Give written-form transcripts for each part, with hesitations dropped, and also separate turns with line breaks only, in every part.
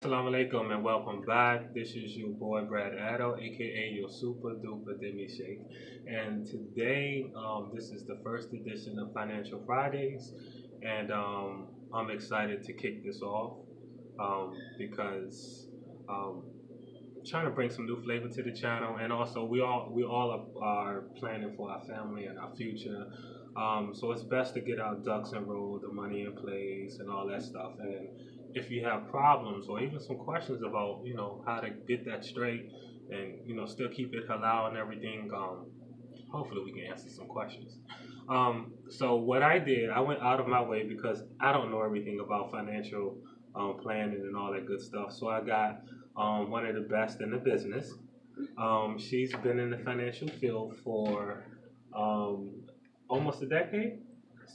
Assalamu alaikum and welcome back. This is your boy Brad Addo, aka your super duper demi shake. And today, this is the first edition of Financial Fridays, and I'm excited to kick this off because um, I'm trying to bring some new flavor to the channel, and also we all are planning for our family and our future. So it's best to get our ducks in row, the money in place, and all that stuff. And if you have problems or even some questions about how to get that straight and still keep it halal and everything, hopefully we can answer some questions. So what I did, I went out of my way because I don't know everything about financial planning and all that good stuff. So I got one of the best in the business. She's been in the financial field for um, almost a decade.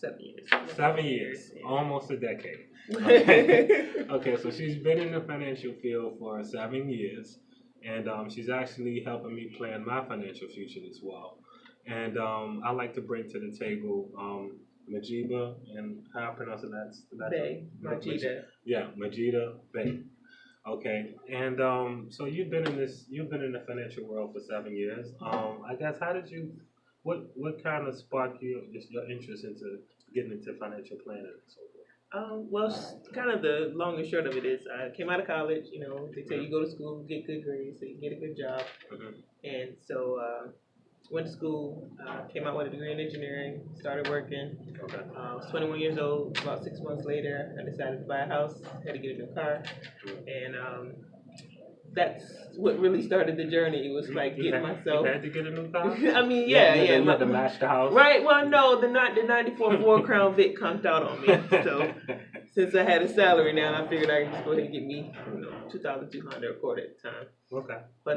7 years.
7 years, almost a decade. Okay. Okay, so she's been in the financial field for 7 years, and she's actually helping me plan my financial future as well. And I like to bring to the table Majeeda, and how I pronounce it? That's
Bay, Majeeda.
Yeah, Majeeda Bey. Okay, and so you've been in the financial world for 7 years. I guess how did you, what kind of sparked your interest into getting into financial planning and so forth?
Kind of the long and short of it is, I came out of college. They tell you go to school, get good grades, so you get a good job,
Mm-hmm.
and so went to school, came out with a degree in engineering, started working.
Okay.
I was 21 years old. About 6 months later, I decided to buy a house. Had to get a new car, and that's what really started the journey. It was like getting myself.
You had to get a new car.
I mean, yeah.
You had to match the house.
Right. Well, no, the 94 Ford Crown Vic conked out on me. So since I had a salary now, I figured I could just go ahead and get me, 2,200 a quarter at the time.
Okay.
But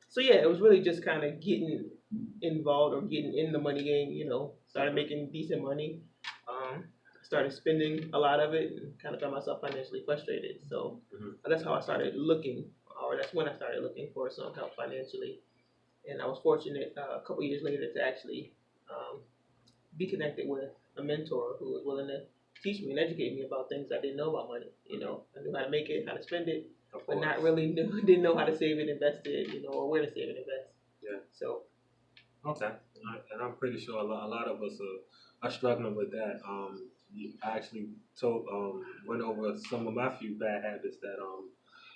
so yeah, it was really just kind of getting involved or getting in the money game. Started making decent money. Started spending a lot of it and kind of got myself financially frustrated. So that's how I started looking, or that's when I started looking for some help financially. And I was fortunate a couple years later to actually be connected with a mentor who was willing to teach me and educate me about things I didn't know about money. I knew how to make it, how to spend it, but not really didn't know how to save it, invest it, or where to save and invest.
Yeah.
So.
Okay. And I'm pretty sure a lot of us are struggling with that. I actually went over some of my few bad habits that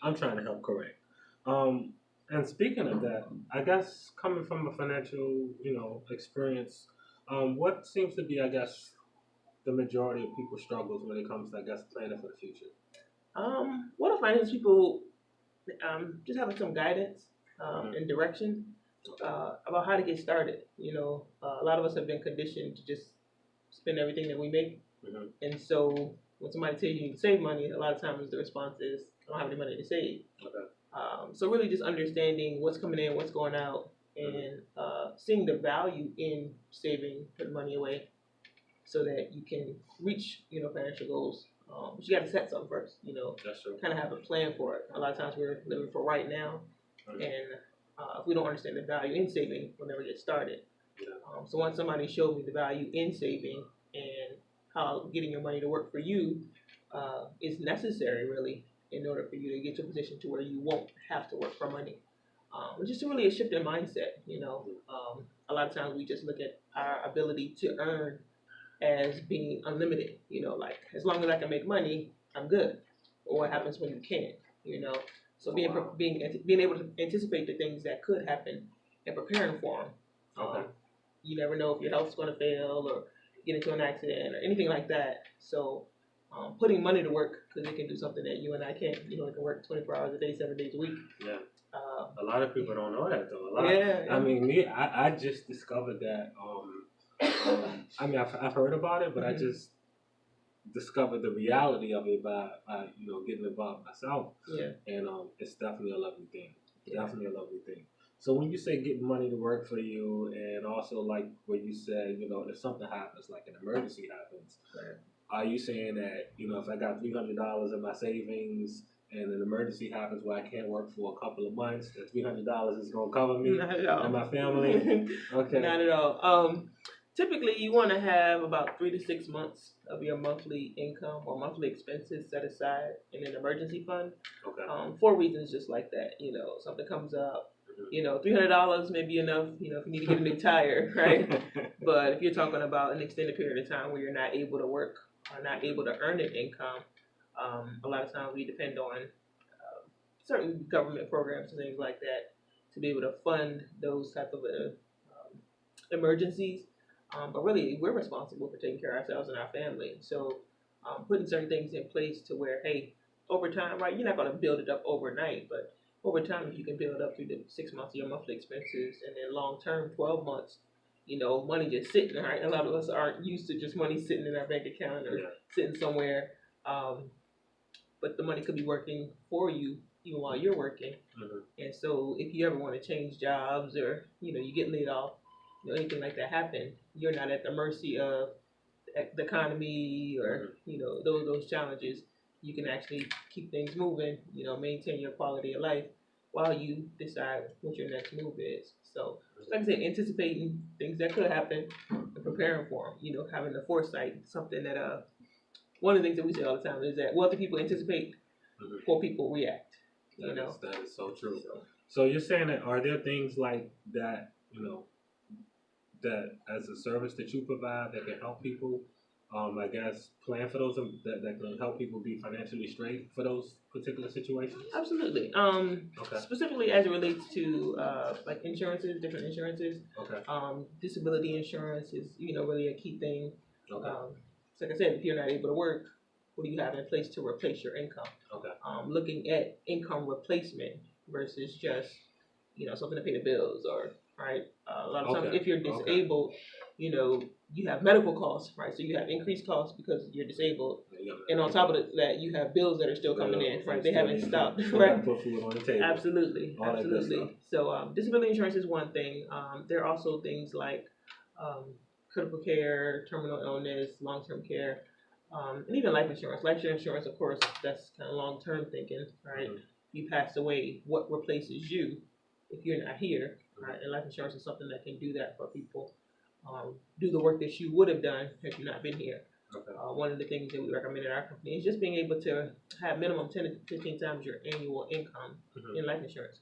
I'm trying to help correct. And speaking of that, I guess coming from a financial experience, what seems to be, I guess, the majority of people's struggles when it comes to, I guess, planning for the future?
What I find is people just having some guidance and direction about how to get started. A lot of us have been conditioned to just spend everything that we make.
Mm-hmm.
And so when somebody tells you to save money, a lot of times the response is, I don't have any money to save.
Okay.
So really just understanding what's coming in, what's going out, and seeing the value in saving, putting money away so that you can reach, financial goals. But you got to set something first,
That's true.
kind of have a plan for it. A lot of times we're living for right now, and if we don't understand the value in saving, we'll never get started.
Yeah.
So once somebody showed me the value in saving and how getting your money to work for you is necessary, really, in order for you to get to a position to where you won't have to work for money. It's just really a shift in mindset, A lot of times we just look at our ability to earn as being unlimited, like as long as I can make money, I'm good. Or what happens when you can't, So being able to anticipate the things that could happen and preparing for them.
Okay.
You never know if your health's going to fail or get into an accident or anything like that. So putting money to work, because it can do something that you and I can't. It can work 24 hours a day, 7 days a week.
Yeah. A lot of people don't know that though.
Yeah.
I mean, I just discovered that. I mean, I've heard about it, but I just discovered the reality of it by getting involved myself.
Yeah.
And it's definitely a lovely thing. Definitely a lovely thing. So when you say getting money to work for you, and also like what you said, if something happens, like an emergency happens,
Right.
Are you saying that if I got $300 in my savings and an emergency happens where I can't work for a couple of months, that $300 is going to cover me
Not at all.
and my family? Okay.
Not at all. typically you want to have about 3 to 6 months of your monthly income or monthly expenses set aside in an emergency fund.
Okay.
For reasons just like that. Something comes up. $300 may be enough. If you need to get a new tire, right? But if you're talking about an extended period of time where you're not able to work or not able to earn an income, a lot of times we depend on certain government programs and things like that to be able to fund those type of emergencies. But really, we're responsible for taking care of ourselves and our family. So putting certain things in place to where, hey, over time, right, you're not going to build it up overnight, but over time, if you can build up through the 6 months of your monthly expenses and then long term, 12 months, money just sitting, right? A lot of us aren't used to just money sitting in our bank account or sitting somewhere. But the money could be working for you even while you're working. And so if you ever want to change jobs or, you get laid off, anything like that happen, you're not at the mercy of the economy or, those challenges. You can actually keep things moving, maintain your quality of life while you decide what your next move is. So, like I said, anticipating things that could happen and preparing for them, having the foresight, something that, one of the things that we say all the time is that wealthy people anticipate, poor people react.
That is so true. So you're saying that are there things like that, that as a service that you provide that can help people, I guess, plan for those that can help people be financially straight for those particular situations?
Absolutely.
Okay.
Specifically as it relates to like insurances, different insurances.
Okay.
Disability insurance is really a key thing.
Okay.
So like I said, if you're not able to work, what do you have in place to replace your income?
Okay.
Looking at income replacement versus just something to pay the bills or right. A lot of times, if you're disabled, you have medical costs, right? So you have increased costs because you're disabled, and on top of that, you have bills that are still coming in, right? They haven't stopped, right?
Put food on the table.
Absolutely. So disability insurance is one thing. There are also things like critical care, terminal illness, long-term care, and even life insurance. Life insurance, of course, that's kind of long-term thinking, right? You pass away, what replaces you if you're not here, right? And life insurance is something that can do that for people. Do the work that you would have done had you not been here.
Okay.
One of the things that we recommend in our company is just being able to have minimum 10 to 15 times your annual income in life insurance.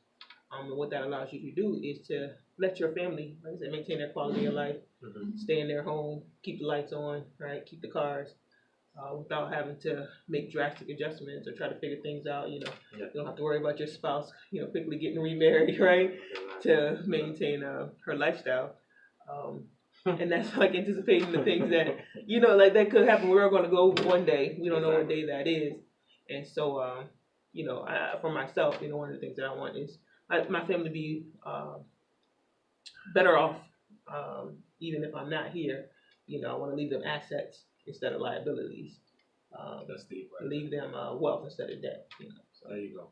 And what that allows you to do is to let your family, like I said, maintain their quality of life, stay in their home, keep the lights on, right? Keep the cars, without having to make drastic adjustments or try to figure things out. You don't have to worry about your spouse, quickly getting remarried, right? To maintain her lifestyle. And that's like anticipating the things that, like that could happen. We're going to go one day. We don't know what day that is. And so, for myself, one of the things that I want is my family to be better off, even if I'm not here. I want to leave them assets instead of liabilities.
That's deep, right?
Leave them wealth instead of debt. So.
There you go.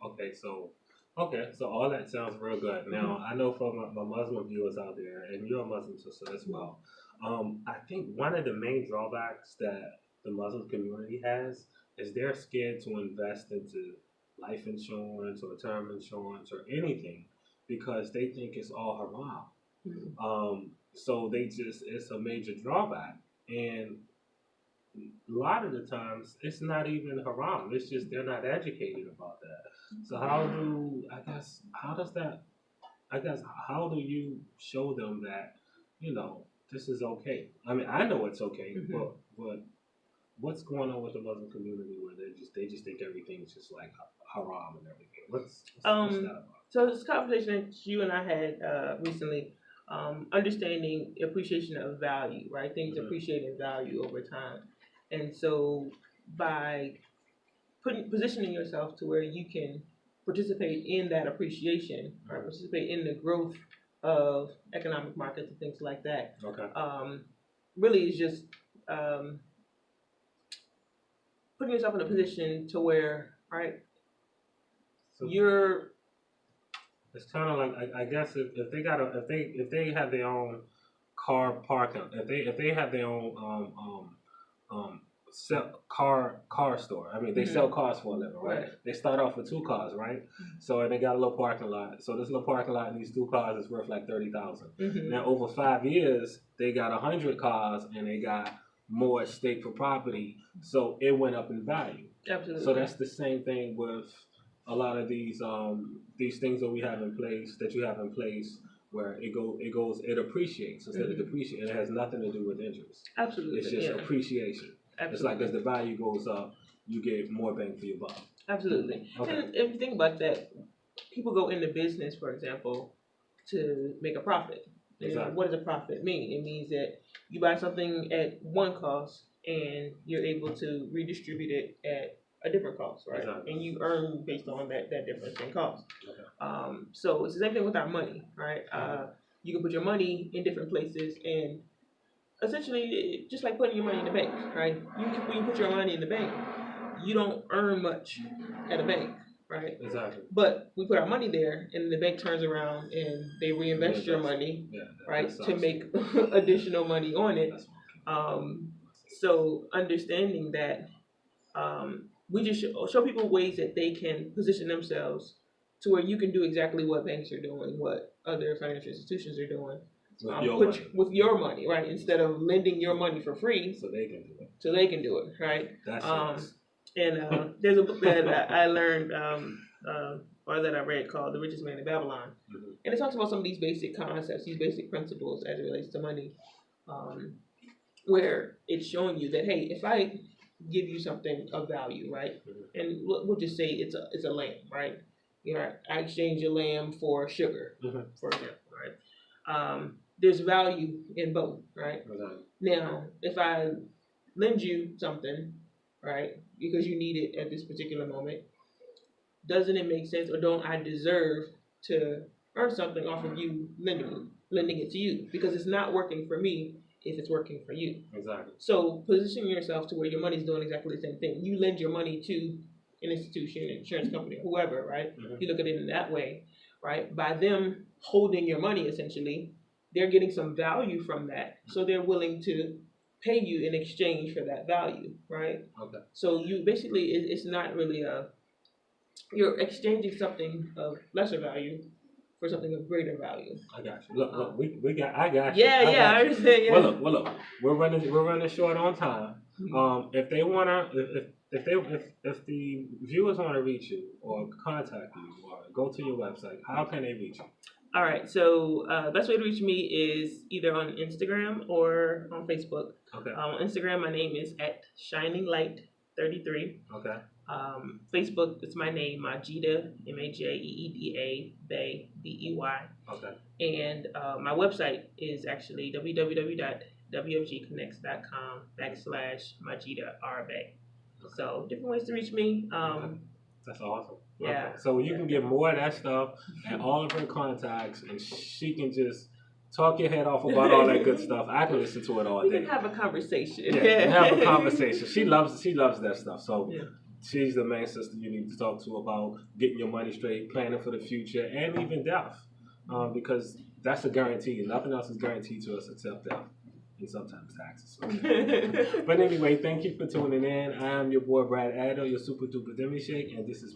Okay, so all that sounds real good. Now, I know for my Muslim viewers out there, and you're a Muslim sister as well, I think one of the main drawbacks that the Muslim community has is they're scared to invest into life insurance or term insurance or anything because they think it's all haram. So it's a major drawback. And a lot of the times it's not even haram. It's just they're not educated about that. So how do you show them that, this is okay? I mean, I know it's okay, but what's going on with the Muslim community where they just think everything's just like haram and everything? What's that about?
So this conversation that you and I had recently, understanding appreciation of value, right? Things appreciate in value over time. And so by positioning yourself to where you can participate in that appreciation, right? Participate in the growth of economic markets and things like that.
Okay.
Really is just putting yourself in a position to where, right,
so
you're.
It's kind of like I guess if they have their own car parking, if they have their own car store. I mean, they sell cars for a living, right? They start off with 2 cars, right? So they got a little parking lot. So this little parking lot and these 2 cars is worth like $30,000. Now over 5 years, they got 100 cars and they got more estate for property. So it went up in value.
Absolutely.
So that's the same thing with a lot of these things that we have in place, that you have in place, where it appreciates instead of depreciating. It has nothing to do with interest.
Absolutely.
It's just appreciation. Absolutely. It's like as the value goes up, you get more bang for your buck.
Absolutely. Okay. And if you think about that, people go into business, for example, to make a profit. Exactly. What does a profit mean? It means that you buy something at one cost and you're able to redistribute it at a different cost, right? Exactly. And you earn based on that difference in cost. Okay. So it's the same thing with our money, right? You can put your money in different places, and essentially, just like putting your money in the bank, right? When you put your money in the bank, you don't earn much at a bank, right?
Exactly.
But we put our money there, and the bank turns around and they reinvest your money, right, to make additional money on it. So understanding that, we just show people ways that they can position themselves to where you can do exactly what banks are doing, what other financial institutions are doing. With your money, right? Instead of lending your money for free, so they can do it, right? That's and there's a book that I learned or that I read called "The Richest Man in Babylon," and it talks about some of these basic concepts, these basic principles as it relates to money, where it's showing you that, hey, if I give you something of value, right, and we'll just say it's a lamb, right? You know, I exchange a lamb for sugar, for example, right? There's value in both, right? Now, if I lend you something, right, because you need it at this particular moment, doesn't it make sense, or don't I deserve to earn something off of you lending it to you? Because it's not working for me if it's working for you. Exactly. So position yourself to where your money's doing exactly the same thing. You lend your money to an institution, an insurance company, whoever, right? You look at it in that way, right? By them holding your money, essentially, they're getting some value from that, so they're willing to pay you in exchange for that value, right? Okay. So you basically, it's not really you're exchanging something of lesser value for something of greater value. I got you. Look, I got you. I understand. Yeah.
Well, look, we're running short on time. If they wanna, if the viewers want to reach you or contact you or go to your website, how can they reach you?
All right, so best way to reach me is either on Instagram or on Facebook. Okay. On Instagram, my name is @ShiningLight33. Okay. Facebook, it's my name, Majeeda, Majeeda Bey, Bey. Okay. And my website is actually www.wfgconnects.com/Majeeda Bey. So different ways to reach me.
That's awesome. Yeah. Okay. So you can get more of that stuff and all of her contacts, and she can just talk your head off about all that good stuff. I can listen to it all day.
We can have a conversation.
Yeah, have a conversation. She loves that stuff. So she's the main sister you need to talk to about getting your money straight, planning for the future, and even death, because that's a guarantee. Nothing else is guaranteed to us except death. And sometimes taxes. But anyway, thank you for tuning in. I'm your boy Brad Addo, your super duper demi shake, and this is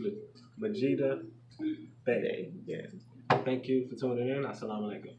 Majeeda Bey. Yeah. Thank you for tuning in. Assalamu alaikum.